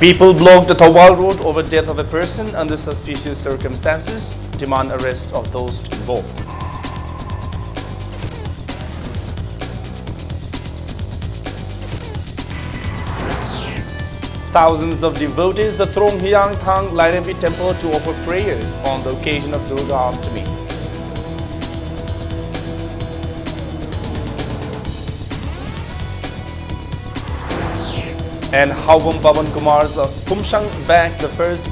People blocked the Thawal Road over death of a person under suspicious circumstances, demand arrest of those involved. Thousands of devotees thronged Hyang Thang Lairambi temple to offer prayers on the occasion of Durga Ashtami. And Havam Pavan Kumar's Kumshang bags the first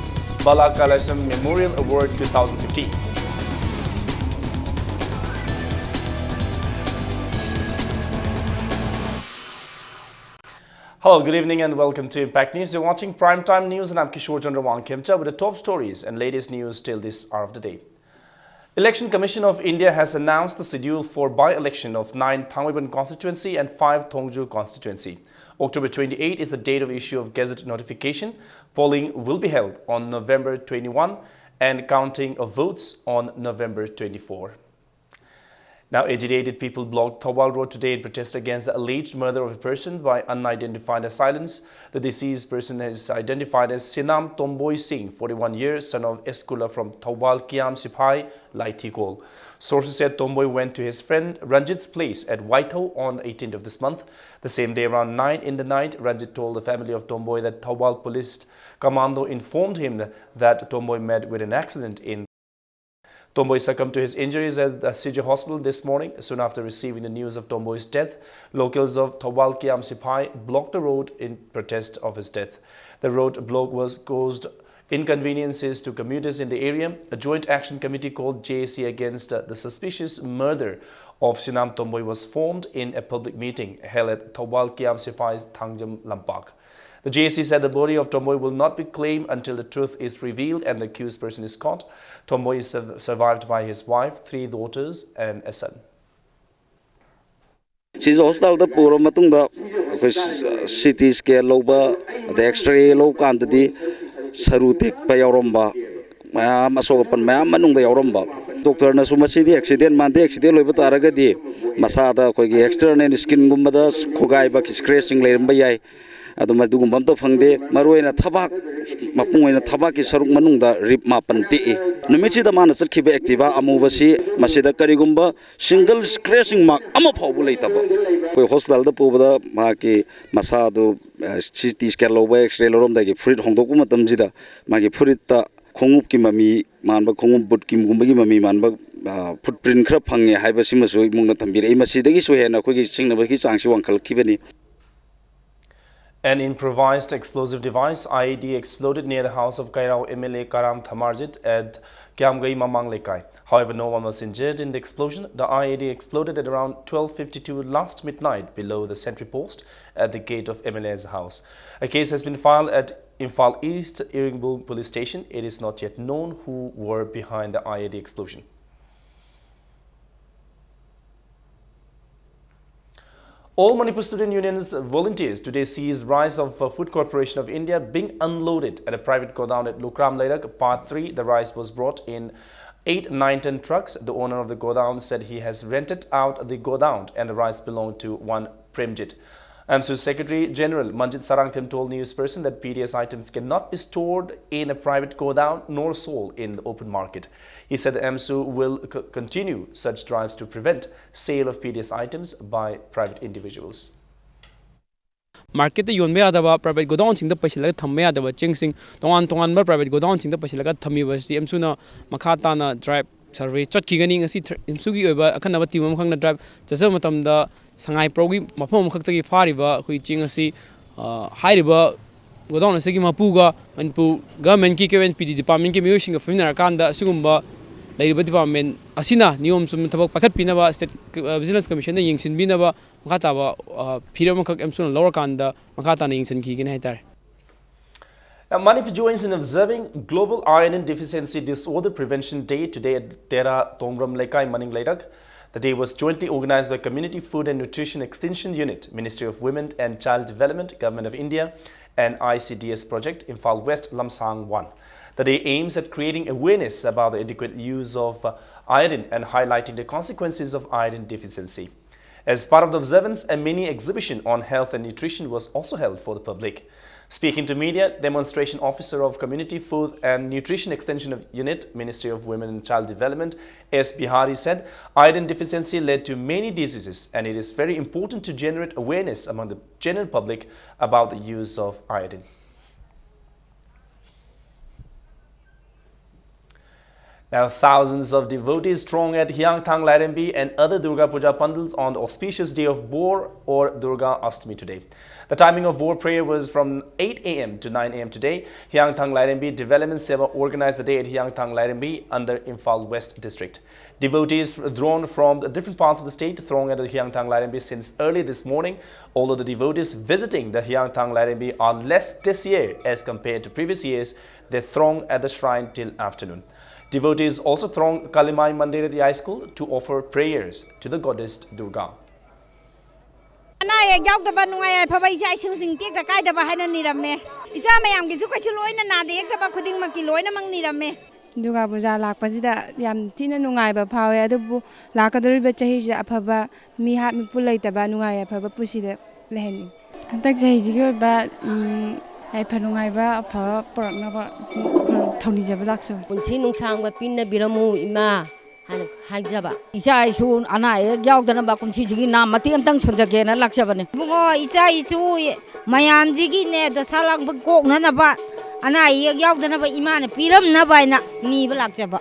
Bala Kalasham Memorial Award 2015. Hello, good evening and welcome to Impact News. You're watching Primetime News and I'm Kishore Chandra Kemcha with the top stories and latest news till this hour of the day. Election Commission of India has announced the schedule for by-election of 9 Thangmeiban constituency and 5 Thongju constituency. October 28 is the date of issue of Gazette notification. Polling will be held on November 21 and counting of votes on November 24. Now, agitated people blocked Thawal Road today in protest against the alleged murder of a person by unidentified assailants. The deceased person is identified as Sinam Tomboy Singh, 41 years, son of Eskula from Thawal Kiam Sipai, Laitikol. Sources said Tomboy went to his friend Ranjit's place at Whitehall on 18th of this month. The same day around 9 in the night, Ranjit told the family of Tomboy that Thawal Police Commando informed him that Tomboy met with an accident in Tomboy succumbed to his injuries at the CJ hospital this morning. Soon after receiving the news of Tomboy's death, locals of Thawal Kiam Sipai blocked the road in protest of his death. The road block caused inconveniences to commuters in the area. A joint action committee called JAC against the suspicious murder of Sinam Tomboy was formed in a public meeting held at Thawal Kiam Sipai's Thangjam Lampak. The JAC said the body of Tomboy will not be claimed until the truth is revealed and the accused person is caught. Tomboy is survived by his wife, 3 daughters and a son. She's hospital the puro matungda CT scan loba the X-ray low quantity sarutik payoromba masopan mayam manungda yoromba doctor na sumasidi accident mande accident loiba taragadi masada kogi external skin gumbada khogai ba scratching leiramba yai adumagum to fangde maroina thabak mapungoina thabaki saruk manungda rip mapan ti numichi da mana chakhiba activa amubasi masida karigumba single scratching mark ama phawu leitaba koi hospital da pobada maki masadu CT scan loba x-ray lorom da gi fruit hongdoku matam jida magi fruit ta khongup ki mami manba khongup but ki gumba gi mami manba footprint khra phange haibasi masu mungna thambire masidagi so hena koi gi singna gi changsi wangkhal khibani. An improvised explosive device IED exploded near the house of Kairao MLA Karam Thamarjit at Kiamgai Mamang Lekai. However, no one was injured in the explosion. The IED exploded at around 12:52 last midnight below the sentry post at the gate of MLA's house. A case has been filed at Imphal East Iringbul Police Station. It is not yet known who were behind the IED explosion. All Manipur Student Union's volunteers today seized rice of Food Corporation of India being unloaded at a private godown at Lukram Lairak, Part 3. The rice was brought in 8 9-ton trucks. The owner of the godown said he has rented out the godown and the rice belonged to one Premjit. AMSU Secretary General Manjit Sarangtham told newsperson that PDS items cannot be stored in a private godown nor sold in the open market. He said the AMSU will continue such drives to prevent sale of PDS items by private individuals. Market yon be adaba private godown sing the paisila thamme adaba chingsing tongan ba private godown sing the paisila thami was the AMSU na makata na drive survey chatkigani ngasi AMSU gi oba akhanaba timam khangna drive chasa matamda sangai progi mafam khaktagi fariba hui chingasi hairiba godown asigi mapuga manpu government ki KNPD department ki miyosing of fimna kanda sugumba lairiba department asina niyom sum thabak pakhat pinaba state business commission na yingsin binaba makata ba phiram khak AMSU na lower kanda makata na yingsin ki gen haitar. Now, Manipur joins in observing Global Iron Deficiency Disorder Prevention Day today at Tera Tongram Lekai Maning Lairak. The day was jointly organized by Community Food and Nutrition Extension Unit, Ministry of Women and Child Development, Government of India, and ICDS project, Imphal West Lamsang 1. The day aims at creating awareness about the adequate use of iron and highlighting the consequences of iron deficiency. As part of the observance, a mini exhibition on health and nutrition was also held for the public. Speaking to media, demonstration officer of Community Food and Nutrition Extension Unit, Ministry of Women and Child Development, S. Bihari said, iodine deficiency led to many diseases and it is very important to generate awareness among the general public about the use of iodine. Now, thousands of devotees throng at Hyangthang Lairambi and other Durga Puja pandals on the auspicious day of Bor or Durga Ashtami today. The timing of Bor prayer was from 8 a.m. to 9 a.m. today. Hyangthang Lairambi Development Seva organized the day at Hyangthang Lairambi under Imphal West District. Devotees drawn from different parts of the state throng at the Hyangthang Lairambi since early this morning. Although the devotees visiting the Hyangthang Lairambi are less this year as compared to previous years, they throng at the shrine till afternoon. Devotees also throng Kalimai Mandir at the high school to offer prayers to the goddess Durga. Durga Puja lakpasida yam thina nungaiba phawe adubu lakadoriba chahija aphaba mi hat mi pulaitaba nungai aphaba pusida leheni antak chahiji ba ai phanungaiba apha poraknaba thonijaba lakso punsi nungsangba pinna biramu ima haijaba isa isu ana yaudana ba kunsi jigi nam mati amtang sonjage na laksabane bungo isa isu mayam jigi ne da salang ba kokna na ba ana yaudana ba imana piram na ba na ni ba laksaba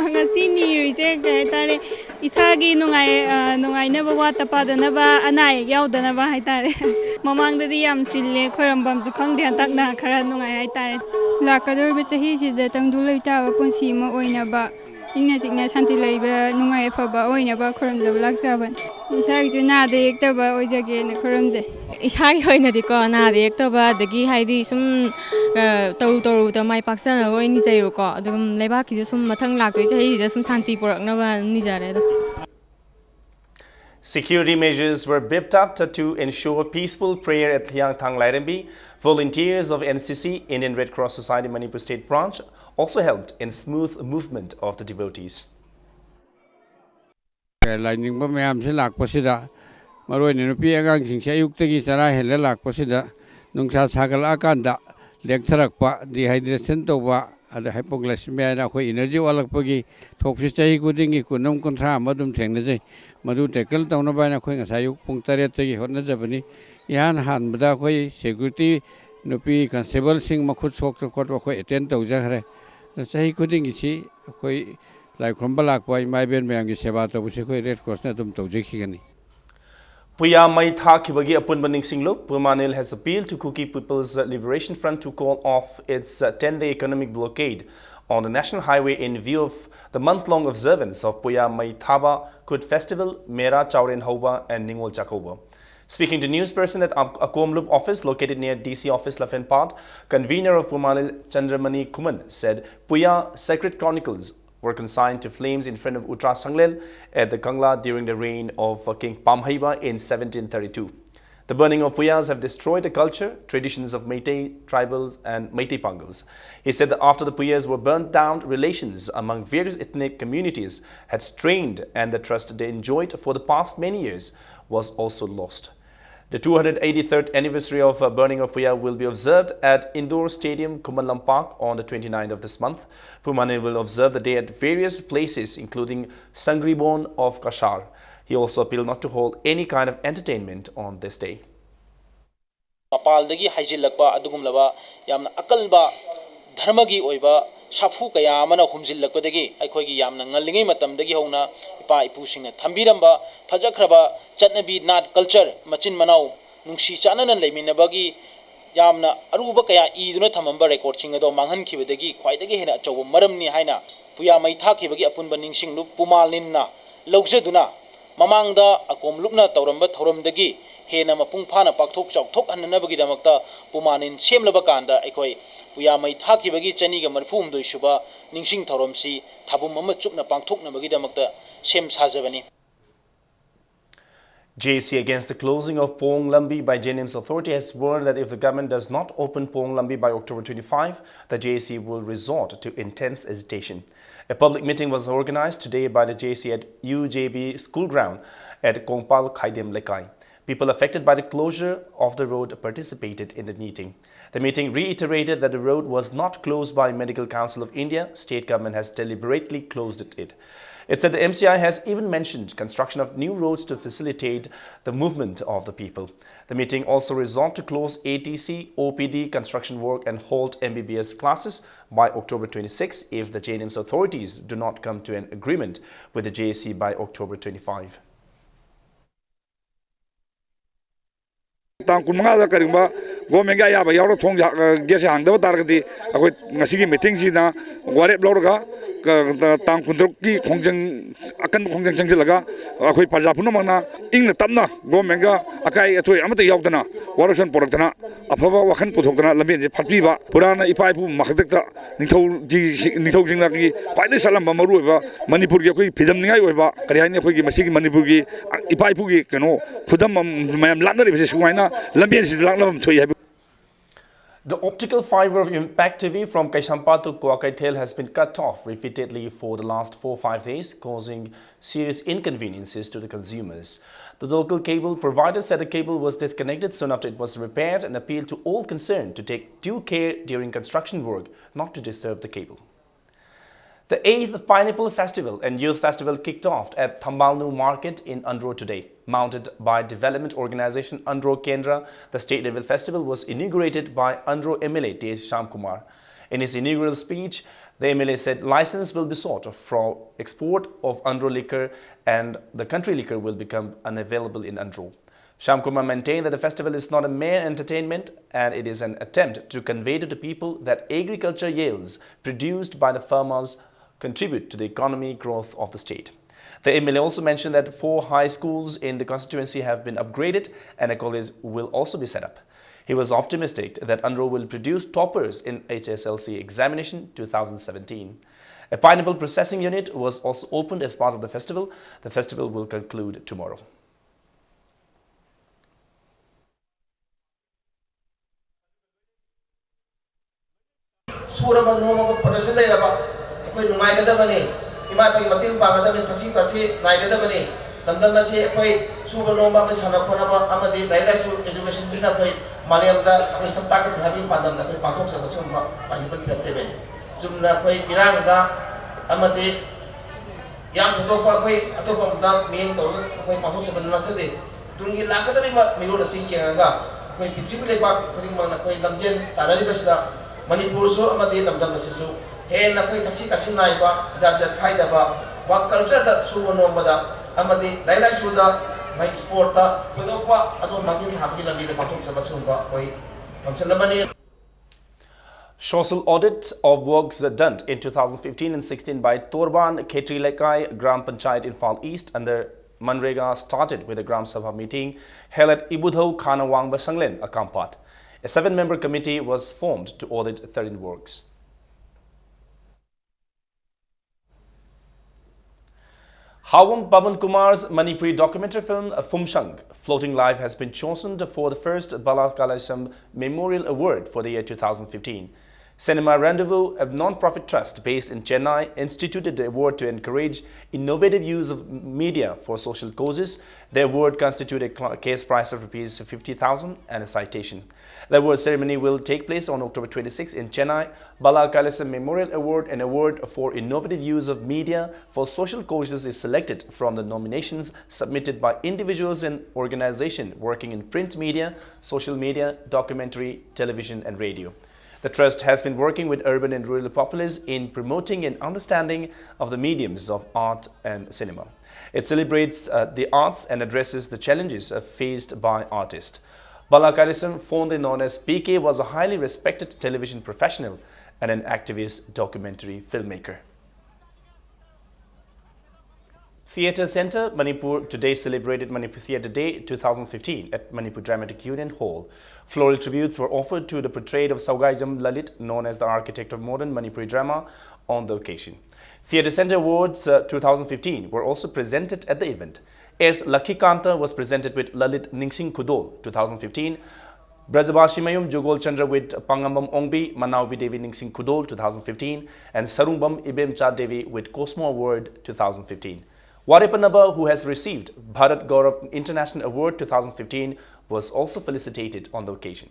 ngasi ni rise kai tare isagi nungai na ba wata padana ba ana yaudana ba hai tare mamang dadi yam sille khoirambam su khangde antak na khara nungai hai tare lakador ba chahi sida tangdu leita ba punsi ma oina ba ingna sikna santi leiba nungai phaba oina ba khoramda laksaban isagi juna de ekta ba oijage na khoramje isagi hoina di ko na de ekta ba dagi haidi sum toru da mai paksana oini jayo ko adum leba ki sum mathang laktoi chahi ja sum santi porakna ba ni jare da. Security measures were beefed up to ensure peaceful prayer at Hyangthang Lairambi. Volunteers of NCC, Indian Red Cross Society Manipur State Branch, also helped in smooth movement of the devotees. Lightning ba mayam se lakpasida maroi ne nupi agang sing se ayuktagi chara hele lakpasida nungsa sagal akanda lektharakpa dehydration toba ada hypoglycemia na khoi energy walakpagi thoksi chahi kudingi kunam konthra madum thengna jai madu tackle tawna ba na khoi ngasayuk pung 8 tagi hotna jabani yan han bada khoi security nupi constable sing makhut sok khot khoi attend tawja khare chahi kudingi si khoi lai khomba lakpa mai ben mayam gi seba tabusi khoi red cross na tum tawje khigani. Puya Mai Thakibagi Apun Banding Singluk, Pumanil has appealed to Kuki People's Liberation Front to call off its 10-day economic blockade on the national highway in view of the month-long observance of Puya Mai Thaba Kud Festival, Mera Chauren Hoba and Ningol Chakoba. Speaking to news person at Akomlup office located near DC office Lafenpad, convener of Pumanil Chandramani Kuman said Puya Sacred Chronicles were consigned to flames in front of Utra Sanglel at the Kangla during the reign of King Pamhaiba in 1732. The burning of Puyas have destroyed the culture, traditions of Meitei tribals and Meitei Pangals. He said that after the Puyas were burnt down, relations among various ethnic communities had strained and the trust they enjoyed for the past many years was also lost. The 283rd anniversary of burning of Puya will be observed at Indoor Stadium, Kumalam Park on the 29th of this month. Pumane will observe the day at various places including Sangribon of Kashar. He also appealed not to hold any kind of entertainment on this day. Mapaldagi haijillakba adugumlaba yamna akalba dharmagi oiba shafu kaya amana humjillakpadagi aikhoigi yamna ngallingai matamdagi hona ipa ipusingna thambiramba phajakraba chatnabi nat culture machin manau nungsi chanana leiminabagi yamna aruba kaya iduna thamamba record singado manghankhibadagi khwaidagi hena achobo maramni haina puya mai thakhibagi apunba ningsinglu pumalninna lawjeduna mamangda akomlupna tawramba thoramdagi hena mapung phana pakthok chawthok hannabagi damakta pumanin semlaba kanda aikoi puya mai thakibagi chani ga marfum doi suba ningsing thoromsi thabum ama chukna pangthoknabagi damakta sem sajabani. JAC against the closing of Pong Lambi by JNIMS authority has warned that if the government does not open Pong Lambi by October 25, the JAC will resort to intense agitation. A public meeting was organized today by the JAC at UJB school ground at Kongpal Khaidem Lekai. People affected by the closure of the road participated in the meeting. The meeting reiterated that the road was not closed by Medical Council of India. State government has deliberately closed it. It said the MCI has even mentioned construction of new roads to facilitate the movement of the people. The meeting also resolved to close ATC, OPD construction work and halt MBBS classes by October 26 if the JNM's authorities do not come to an agreement with the JAC by October 25. Tang kunmanga karimba government ya ba yauro thong gese hangda targati akoi ngasigi meeting si na warep lorga tang kuntrok ki khongjang akan khongjang changjilaga akoi parja phuna mangna ingna tamna government ga akai athoi amata yaudana warosan poraktana afaba wakhan puthokdana lamben je phatpi ba purana ipai pu makhdakta nithau jingla ki paile salamba maru ba manipur gi akoi phidam ningai oiba kari haini akoi gi masigi manipur gi ipai pu gi kano khudam mayam lanari bese suaina lamben si langlam thoi habi. The optical fiber of Impact TV from Kaishampa to Kuakaitel has been cut off repeatedly for the last 4-5 days, causing serious inconveniences to the consumers. The local cable provider said the cable was disconnected soon after it was repaired and appealed to all concerned to take due care during construction work not to disturb the cable. The 8th Pineapple Festival and Youth Festival kicked off at Thambalnu Market in Andhra today. Mounted by development organization Andhra Kendra, the state-level festival was inaugurated by Andhra MLA T. Shyamkumar. In his inaugural speech, the MLA said license will be sought for export of Andhra liquor and the country liquor will become unavailable in Andhra. Shyamkumar maintained that the festival is not a mere entertainment and it is an attempt to convey to the people that agriculture yields produced by the farmers contribute to the economic growth of the state. The MLA also mentioned that 4 high schools in the constituency have been upgraded and a college will also be set up. He was optimistic that Andhra will produce toppers in HSLC examination 2017. A pineapple processing unit was also opened as part of the festival. The festival will conclude tomorrow. Ima pai mating bangada min taksi pasi naigada bani damdam masi koi suba lomba mi sana kona ba amadi laila su education jina koi maliam da koi sabta ka bhabi pandam da koi pathok sa basum ba panipal festival jumna koi irang da amadi yang to pa koi atopa da main to koi pathok sa banna sa de tungi lakada ri ma miro la sing ga koi pichi le ba koi ma koi lamjen tadari basda manipur so amadi damdam masi su he na koi taksi kasi nai ba jab khai da ba wa culture da su no ba da amadi laila su da mai sport ta ko do pa ado magin habi la bi da patok sa basum ba koi function mani. Social audit of works done in 2015 and 16 by Torban Khetrilekai Gram Panchayat in Fall East under Manrega started with a Gram Sabha meeting held at Ibudhau Khanawang Basanglen, Akampat. A 7-member committee was formed to audit 13 works. Hawang Pavan Kumar's Manipuri documentary film Phumshang Floating Life has been chosen for the first Bala Kalaisam Memorial Award for the year 2015. Cinema Rendezvous, a non-profit trust based in Chennai, instituted the award to encourage innovative use of media for social causes. The award constituted a case prize of Rs 50,000 and a citation. The award ceremony will take place on October 26 in Chennai. Bala Kailasam Memorial Award, an award for innovative use of media for social causes, is selected from the nominations submitted by individuals and organizations working in print media, social media, documentary, television and radio. The Trust has been working with urban and rural populace in promoting an understanding of the mediums of art and cinema. It celebrates the arts and addresses the challenges faced by artists. Bala Kailasam, fondly known as PK, was a highly respected television professional and an activist documentary filmmaker. Theatre Centre, Manipur today celebrated Manipur Theatre Day 2015 at Manipur Dramatic Union Hall. Floral tributes were offered to the portrait of Saugaijam Lalit, known as the architect of modern Manipuri drama, on the occasion. Theatre Centre Awards 2015 were also presented at the event. S. Lakhikanta was presented with Lalit Ningsing Kudol 2015, Brajabashimayum Jugol Chandra with Pangambam Ongbi Manaubi Devi Ningsing Kudol 2015, and Sarumbam Ibem Cha Devi with Cosmo Award 2015. Warepanaba, who has received Bharat Gaurav International Award 2015, was also felicitated on the occasion.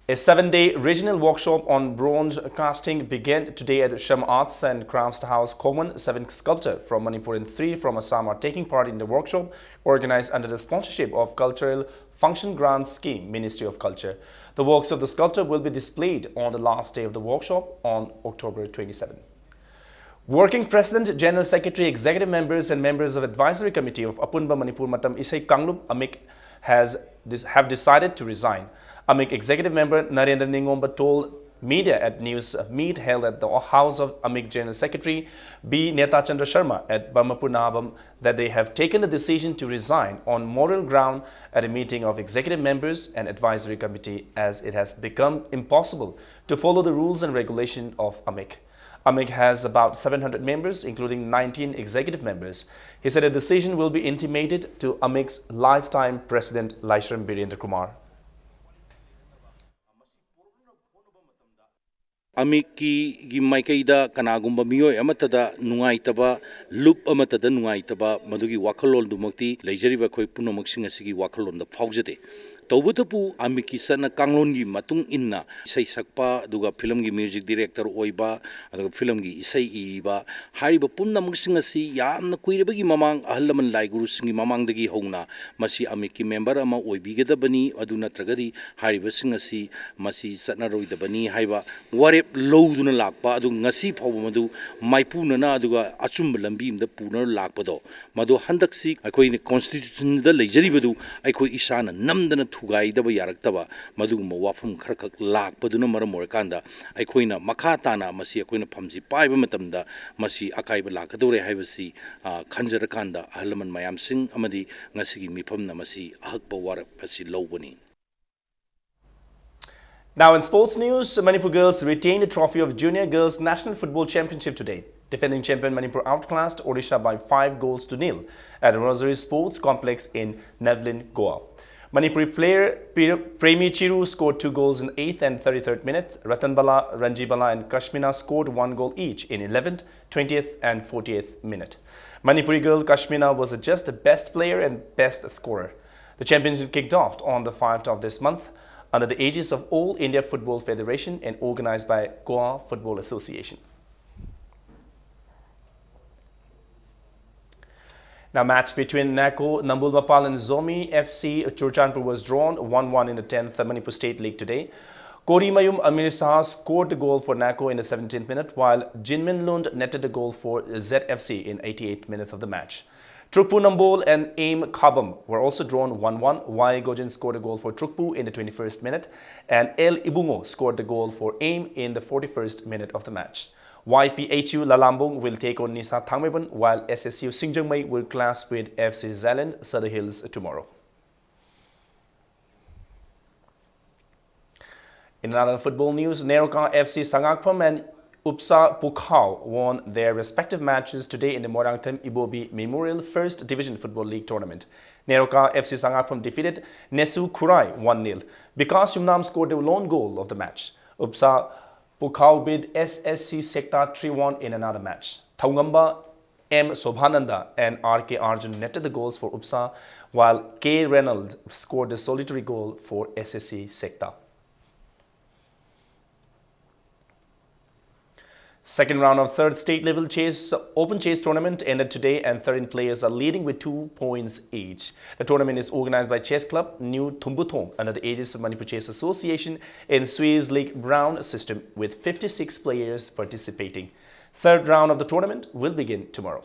A 7-day regional workshop on bronze casting began today at the Sham Arts and Crafts House, Koman. 7 sculptors from Manipur and 3 from Assam are taking part in the workshop organized under the sponsorship of Cultural Function Grant Scheme, Ministry of Culture. The works of the sculptor will be displayed on the last day of the workshop on October 27. Working President, General Secretary, Executive Members and Members of Advisory Committee of Apunba Manipur Matam Isai Kanglup Amik have decided to resign. Amik Executive Member Narendra Ningomba told media at news meet held at the house of Amik General Secretary B. Neta Chandra Sharma at Bamapur Nabam that they have taken the decision to resign on moral ground at a meeting of executive members and advisory committee, as it has become impossible to follow the rules and regulation of Amik. Amik has about 700 members, including 19 executive members. He said a decision will be intimated to Amik's lifetime president Laishram Birendra Kumar. Amiki gi maikaida kanagumba miyoi amatada nungaitaba loop amatada nungaitaba madugi wakhalol dumakti leijariba khoi punomaksing asigi wakhalon da phaujade tawbutapu amiki sana kanglon gi matung inna isai sakpa duga film gi music director oiba aduga film gi isai iba hariba punomaksing asi yamna kuireba gi mamang ahlaman laiguru singi mamang dagi hongna masi amiki member ama oibigedabani aduna tragadi hariba singasi masi satnaroidabani haiba ware lowduna lakpa adu ngasi phawba madu maipuna aduga achumba lambi imda puna lakpado madu handaksi akoi constitution da leijari aikoi isana namdana thugai daba yaraktaba madu wafum kharkak lakpaduna maram orakanda aikoina makhatana masi akoina phamji paiba matamda masi akaiba lakadore haibasi khanjarakanda ahlaman mayam sing amadi ngasigi mifamna masi ahakpa warap asi lowbani. Now in sports news, Manipur girls retained the trophy of Junior Girls National Football Championship today. Defending champion Manipur outclassed Odisha by 5-0 at Rosary Sports Complex in Nevlin, Goa. Manipuri player Premi Chiru scored 2 goals in the 8th and 33rd minutes. Ratanbala, Ranjibala and Kashmina scored 1 goal each in 11th, 20th and 48th minute. Manipuri girl Kashmina was adjudged the best player and best scorer. The championship kicked off on the 5th of this month under the aegis of All India Football Federation and organized by Goa Football Association. Now, match between NACO, Nambul Mapal and Zomi FC Churchandpur was drawn 1-1 in the 10th Manipur State League today. Kori Mayum Amir Saha scored the goal for NACO in the 17th minute, while Jinmin Lund netted the goal for ZFC in 88th minute of the match. Trukpu Nambol and Aim Khabam were also drawn 1-1. Y Gojin scored a goal for Trukpu in the 21st minute, and El Ibungo scored the goal for Aim in the 41st minute of the match. YPHU Lalambung will take on Nisa Thangmeban, while SSU Singjangmei will clash with FC Zealand Surrey Hills tomorrow. In another football news, Neroka FC Sangakpam and Upsa Pukhao won their respective matches today in the Morangtham Ibobi Memorial First Division Football League Tournament. Neroka FC Sangakpam defeated Nesu Kurai 1-0. Vikas Yumnam scored the lone goal of the match. Upsa Pukhao beat SSC Sector 3-1 in another match. Thaungamba M. Sobhananda and R.K. Arjun netted the goals for Upsa, while K. Reynolds scored the solitary goal for SSC Sector. Second round of third state level open chess tournament ended today, and 13 players are leading with 2 points each. The tournament is organized by Chess Club New Thumbuthong under the aegis of Manipur Chess Association in Swiss League round system, with 56 players participating. Third round of the tournament will begin tomorrow.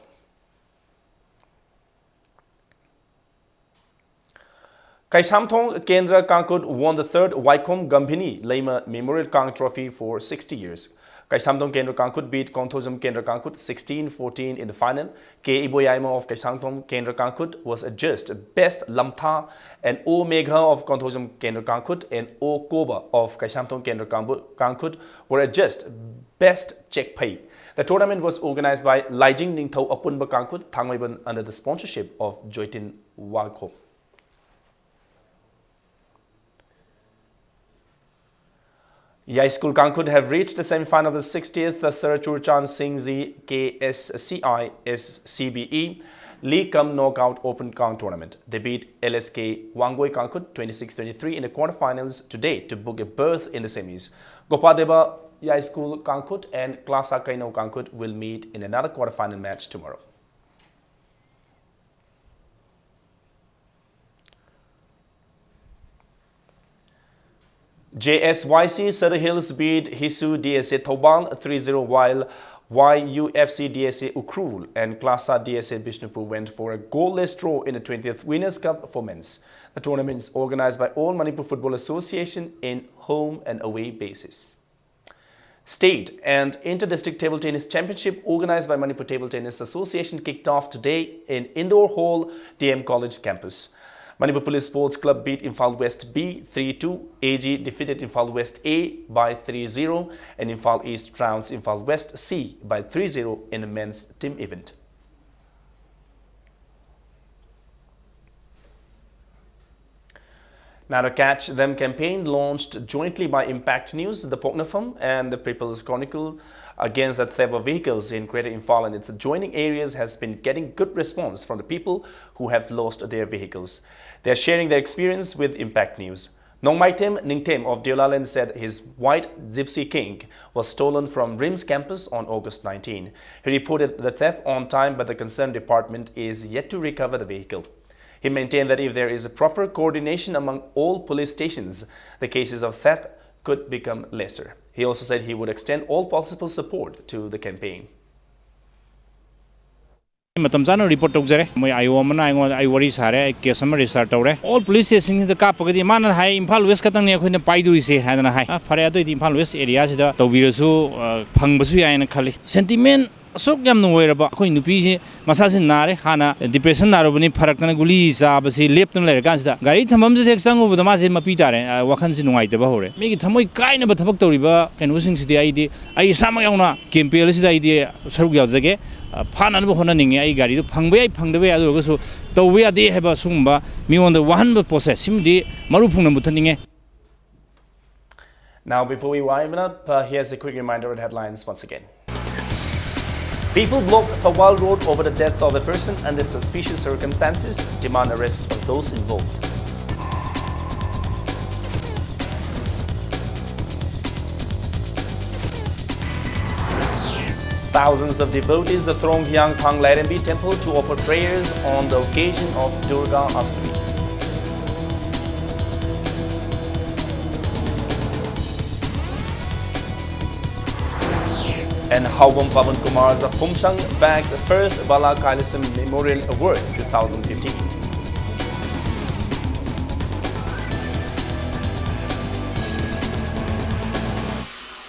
Kaisamthong Kendra Kangkut won the third Waikom Gambhini Leima Memorial Kang Trophy for 60 years. Kaisamthong Kendra Kangkut beat Konthojam Kendra Kangkut 16-14 in the final. K. Iboyaima of Kaisamthong Kendra Kangkut was adjudged Best Lamtha, and O. Megha of Konthojam Kendra Kangkut and O. Koba of Kaisamthong Kendra Kangkut were adjudged Best Chekpai. The tournament was organized by Laijing Ningthau Apunba Kangkut Thangmaiban under the sponsorship of Joitin Wagkho. Yai School Kankud have reached the semi-final of the 60th Sarachurchan Singhzi KSCI SCBE League Cum Knockout Open Count Tournament. They beat LSK Wangoi Kankud 26-23 in the quarterfinals today to book a berth in the semis. Gopadeba Yai School Kankud and Klasa Kaino Kankud will meet in another quarterfinal match tomorrow. JSYC Surrey Hills beat Hisu DSA Thoubal 3-0 while YUFC DSA Ukhrul and Klasa DSA Bishnupur went for a goalless draw in the 20th Winners' Cup for men's. The tournament is organized by All Manipur Football Association in home and away basis. State and Inter-District Table Tennis Championship organized by Manipur Table Tennis Association kicked off today in Indoor Hall, DM College campus. Manipur Police Sports Club beat Imphal West B 3-2, AG defeated Imphal West A by 3-0 and Imphal East trounced Imphal West C by 3-0 in the men's team event. Now the Catch Them campaign launched jointly by Impact News, the Poknafam and the People's Chronicle against the theft of vehicles in Greater Imphal and its adjoining areas has been getting good response from the people who have lost their vehicles. They are sharing their experience with Impact News. Nongmaitem Ningtem of Deolaland said his white Gypsy King was stolen from RIMS campus on August 19. He reported the theft on time, but the concerned department is yet to recover the vehicle. He maintained that if there is a proper coordination among all police stations, the cases of theft could become lesser. He also said he would extend all possible support to the campaign. Matamzano report togzare moi ayomana aingon ai wari sare case am register tawre all police stations the kapagadi mana hai Imphal West katang ne khoina paiduri se hadana hai fare ado Imphal West area sida tawbirasu phangbasu yaina khali sentiment asok yam noiraba khoi nupi se masasi nare hana depression narobani pharakna guli sabasi leptun leir kansida gari thamam je thek sangu budama se mapi tare wakhan se nungai taba hore megi thamoi kaina ba thabak toriba kenu sing sidi ai sama yauna campaign sida saruk yaujage Fan and Bohoning, I got it, Pangway, Pangway, also, though we are there have a sumba, me on the 100 process, him the Marupuna Mutaning. Now, before we wind up, here's a quick reminder of headlines once again. People block Thawal Road over the death of a person under suspicious circumstances, demand arrest of those involved. Thousands of devotees thronged Yangpang Lairenbi temple to offer prayers on the occasion of Durga Ashtami. And Haubam Pavan Kumar's Phumsang bags first Bala Kailasam Memorial Award 2015.